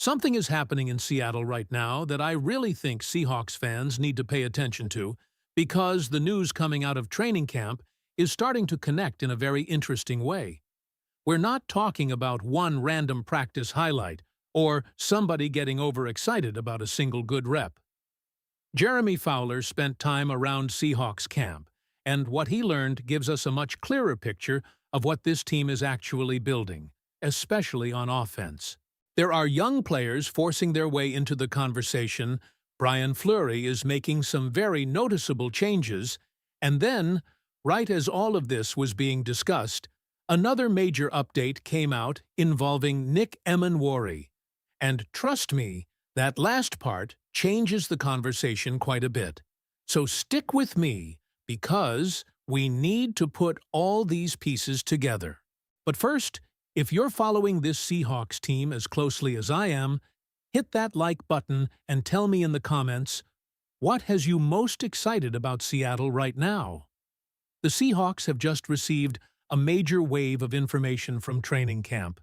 Something is happening in Seattle right now that I really think Seahawks fans need to pay attention to because the news coming out of training camp is starting to connect in a very interesting way. We're not talking about one random practice highlight or somebody getting overexcited about a single good rep. Jeremy Fowler spent time around Seahawks camp, and what he learned gives us a much clearer picture of what this team is actually building, especially on offense. There are young players forcing their way into the conversation. Brian Fleury is making some very noticeable changes, and then, right as all of this was being discussed, another major update came out involving Nick Emmanwori. And trust me, that last part changes the conversation quite a bit. So stick with me, because we need to put all these pieces together. But first, if you're following this Seahawks team as closely as I am, hit that like button and tell me in the comments, what has you most excited about Seattle right now? The Seahawks have just received a major wave of information from training camp,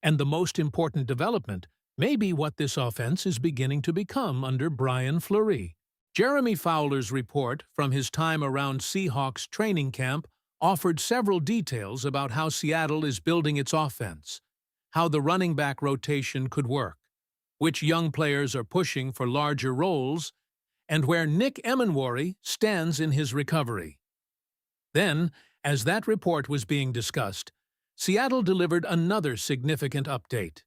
and the most important development may be what this offense is beginning to become under Brian Fleury. Jeremy Fowler's report from his time around Seahawks training camp offered several details about how Seattle is building its offense, how the running back rotation could work, which young players are pushing for larger roles, and where Nick Emmanwori stands in his recovery. Then, as that report was being discussed, Seattle delivered another significant update.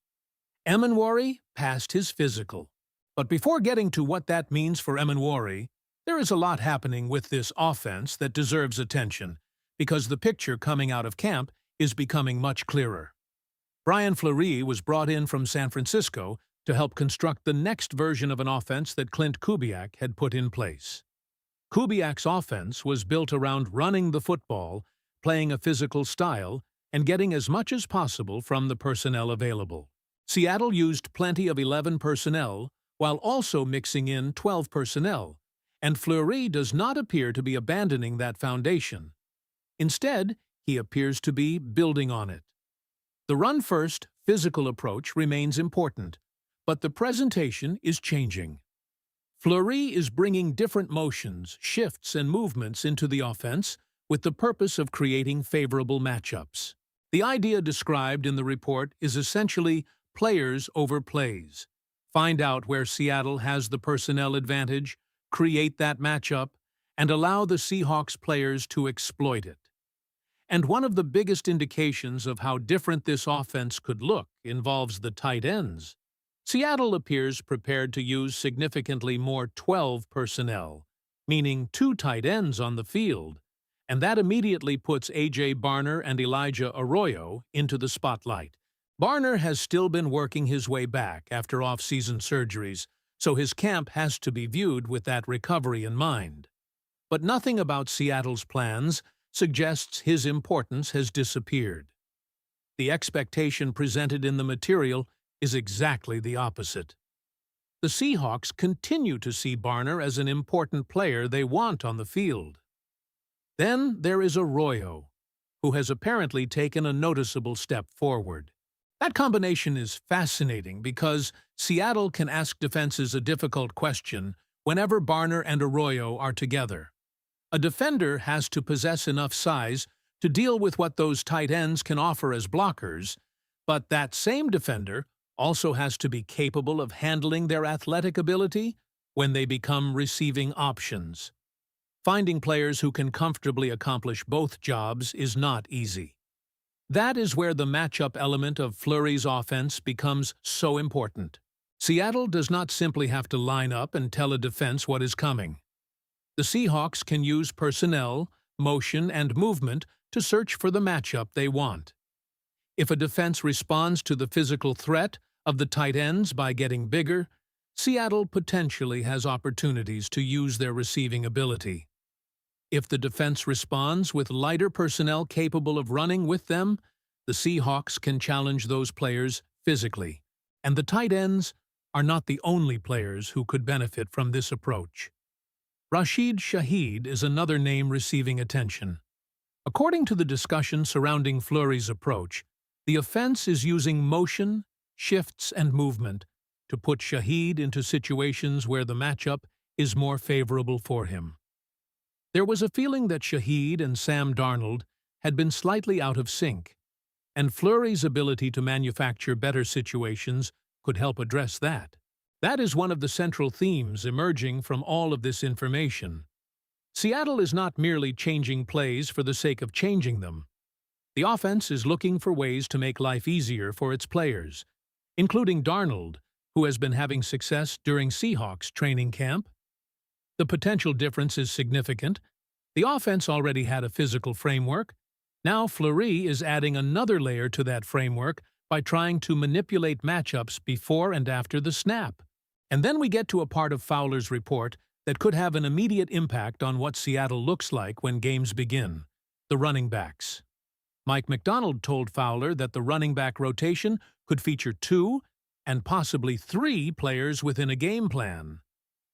Emmanwori passed his physical. But before getting to what that means for Emmanwori, there is a lot happening with this offense that deserves attention, because the picture coming out of camp is becoming much clearer. Brian Fleury was brought in from San Francisco to help construct the next version of an offense that Clint Kubiak had put in place. Kubiak's offense was built around running the football, playing a physical style, and getting as much as possible from the personnel available. Seattle used plenty of 11 personnel while also mixing in 12 personnel, and Fleury does not appear to be abandoning that foundation. Instead, he appears to be building on it. The run-first, physical approach remains important, but the presentation is changing. Fleury is bringing different motions, shifts, and movements into the offense with the purpose of creating favorable matchups. The idea described in the report is essentially players over plays. Find out where Seattle has the personnel advantage, create that matchup, and allow the Seahawks players to exploit it. And one of the biggest indications of how different this offense could look involves the tight ends. Seattle appears prepared to use significantly more 12 personnel, meaning 2 tight ends on the field, and that immediately puts A.J. Barner and Elijah Arroyo into the spotlight. Barner has still been working his way back after off-season surgeries, so his camp has to be viewed with that recovery in mind. But nothing about Seattle's plans suggests his importance has disappeared. The expectation presented in the material is exactly the opposite. The Seahawks continue to see Barner as an important player they want on the field. Then there is Arroyo, who has apparently taken a noticeable step forward. That combination is fascinating because Seattle can ask defenses a difficult question whenever Barner and Arroyo are together. A defender has to possess enough size to deal with what those tight ends can offer as blockers, but that same defender also has to be capable of handling their athletic ability when they become receiving options. Finding players who can comfortably accomplish both jobs is not easy. That is where the matchup element of Fleury's offense becomes so important. Seattle does not simply have to line up and tell a defense what is coming. The Seahawks can use personnel, motion, and movement to search for the matchup they want. If a defense responds to the physical threat of the tight ends by getting bigger, Seattle potentially has opportunities to use their receiving ability. If the defense responds with lighter personnel capable of running with them, the Seahawks can challenge those players physically. And the tight ends are not the only players who could benefit from this approach. Rashid Shaheed is another name receiving attention. According to the discussion surrounding Fleury's approach, the offense is using motion, shifts, and movement to put Shaheed into situations where the matchup is more favorable for him. There was a feeling that Shaheed and Sam Darnold had been slightly out of sync, and Fleury's ability to manufacture better situations could help address that. That is one of the central themes emerging from all of this information. Seattle is not merely changing plays for the sake of changing them. The offense is looking for ways to make life easier for its players, including Darnold, who has been having success during Seahawks training camp. The potential difference is significant. The offense already had a physical framework. Now Fleury is adding another layer to that framework by trying to manipulate matchups before and after the snap. And then we get to a part of Fowler's report that could have an immediate impact on what Seattle looks like when games begin: the running backs. Mike Macdonald told Fowler that the running back rotation could feature 2 and possibly 3 players within a game plan.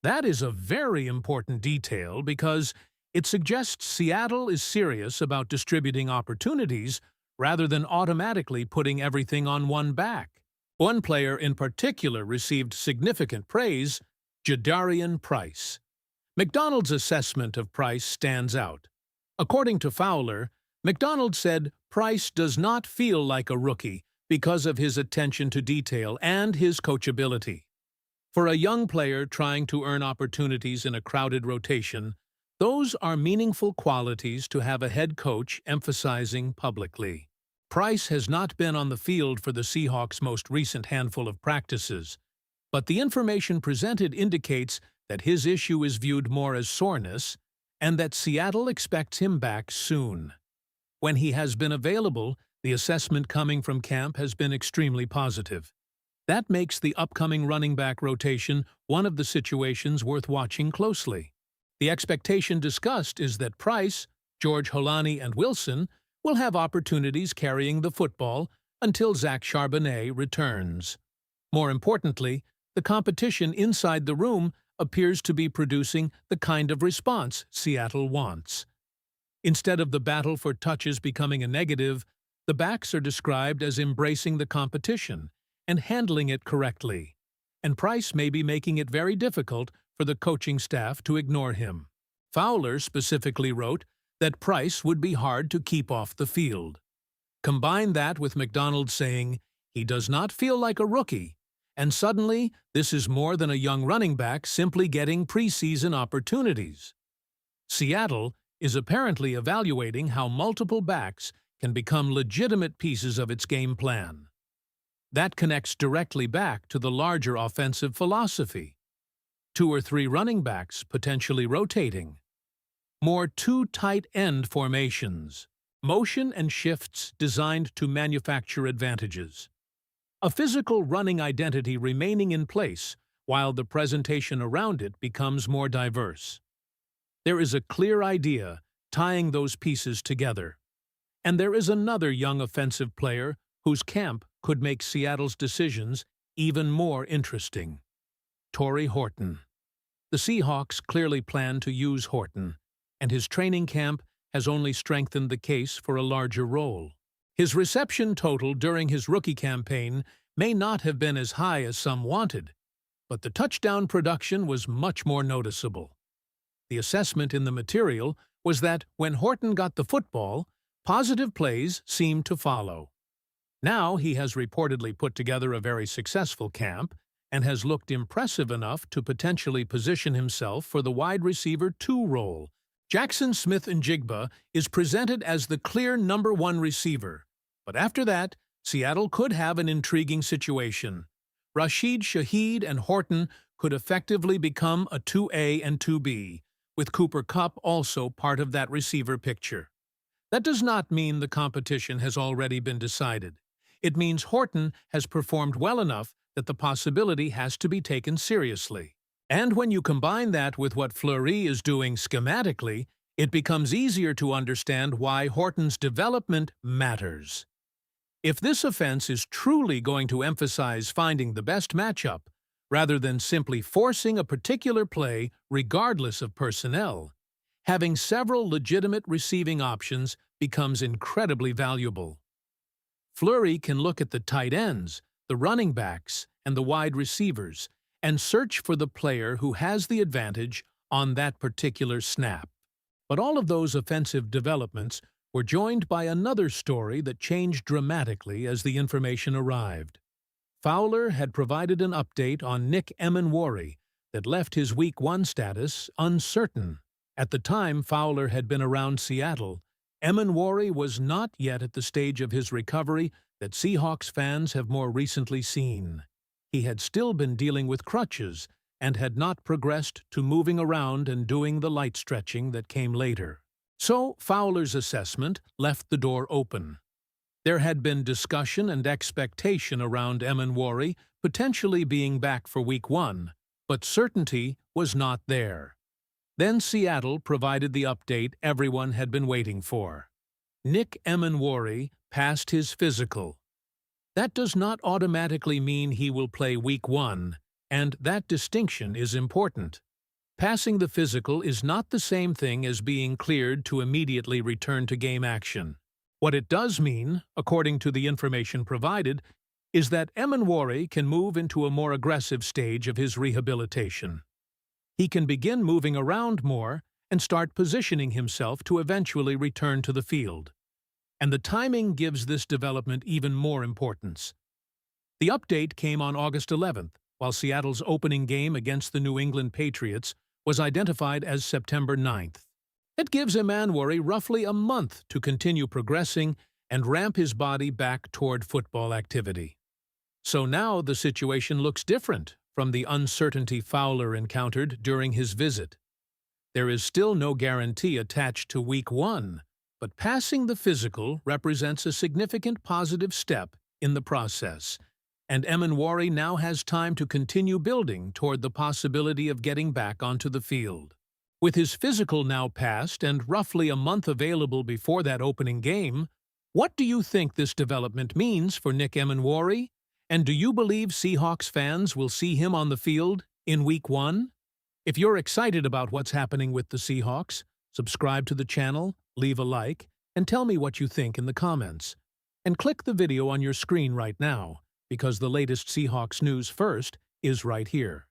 That is a very important detail because it suggests Seattle is serious about distributing opportunities rather than automatically putting everything on one back. One player in particular received significant praise: Jadarian Price. Macdonald's assessment of Price stands out. According to Fowler, Macdonald said Price does not feel like a rookie because of his attention to detail and his coachability. For a young player trying to earn opportunities in a crowded rotation, those are meaningful qualities to have a head coach emphasizing publicly. Price has not been on the field for the Seahawks' most recent handful of practices, but the information presented indicates that his issue is viewed more as soreness and that Seattle expects him back soon. When he has been available, the assessment coming from camp has been extremely positive. That makes the upcoming running back rotation one of the situations worth watching closely. The expectation discussed is that Price, George Holani, and Wilson will have opportunities carrying the football until Zach Charbonnet returns. More importantly, the competition inside the room appears to be producing the kind of response Seattle wants. Instead of the battle for touches becoming a negative, the backs are described as embracing the competition and handling it correctly, and Price may be making it very difficult for the coaching staff to ignore him. Fowler specifically wrote that Price would be hard to keep off the field. Combine that with Macdonald saying he does not feel like a rookie, and suddenly this is more than a young running back simply getting preseason opportunities. Seattle is apparently evaluating how multiple backs can become legitimate pieces of its game plan. That connects directly back to the larger offensive philosophy: 2 or 3 running backs potentially rotating, more 2 tight end formations, motion and shifts designed to manufacture advantages, a physical running identity remaining in place while the presentation around it becomes more diverse. There is a clear idea tying those pieces together. And there is another young offensive player whose camp could make Seattle's decisions even more interesting: Torrey Horton. The Seahawks clearly plan to use Horton, and his training camp has only strengthened the case for a larger role. His reception total during his rookie campaign may not have been as high as some wanted, but the touchdown production was much more noticeable. The assessment in the material was that when Horton got the football, positive plays seemed to follow. Now he has reportedly put together a very successful camp and has looked impressive enough to potentially position himself for the wide receiver 2 role. Jaxon Smith-Njigba is presented as the clear number 1 receiver, but after that, Seattle could have an intriguing situation. Rashid Shaheed and Horton could effectively become a 2A and 2B, with Cooper Kupp also part of that receiver picture. That does not mean the competition has already been decided. It means Horton has performed well enough that the possibility has to be taken seriously. And when you combine that with what Fleury is doing schematically, it becomes easier to understand why Horton's development matters. If this offense is truly going to emphasize finding the best matchup, rather than simply forcing a particular play regardless of personnel, having several legitimate receiving options becomes incredibly valuable. Fleury can look at the tight ends, the running backs, and the wide receivers and search for the player who has the advantage on that particular snap. But all of those offensive developments were joined by another story that changed dramatically as the information arrived. Fowler had provided an update on Nick Emmanwori that left his Week 1 status uncertain. At the time Fowler had been around Seattle, Emmanwori was not yet at the stage of his recovery that Seahawks fans have more recently seen. He had still been dealing with crutches and had not progressed to moving around and doing the light stretching that came later. So Fowler's assessment left the door open. There had been discussion and expectation around Emmanwori potentially being back for Week 1, but certainty was not there. Then Seattle provided the update everyone had been waiting for. Nick Emmanwori passed his physical. That does not automatically mean he will play Week 1, and that distinction is important. Passing the physical is not the same thing as being cleared to immediately return to game action. What it does mean, according to the information provided, is that Emmanwori can move into a more aggressive stage of his rehabilitation. He can begin moving around more and start positioning himself to eventually return to the field. And the timing gives this development even more importance. The update came on August 11th, while Seattle's opening game against the New England Patriots was identified as September 9th. It gives Emmanwori roughly a month to continue progressing and ramp his body back toward football activity. So now the situation looks different from the uncertainty Fowler encountered during his visit. There is still no guarantee attached to Week 1, but passing the physical represents a significant positive step in the process, and Emmanwori now has time to continue building toward the possibility of getting back onto the field. With his physical now passed and roughly a month available before that opening game, what do you think this development means for Nick Emmanwori? And do you believe Seahawks fans will see him on the field in Week 1? If you're excited about what's happening with the Seahawks, subscribe to the channel, leave a like, and tell me what you think in the comments. And click the video on your screen right now, because the latest Seahawks news first is right here.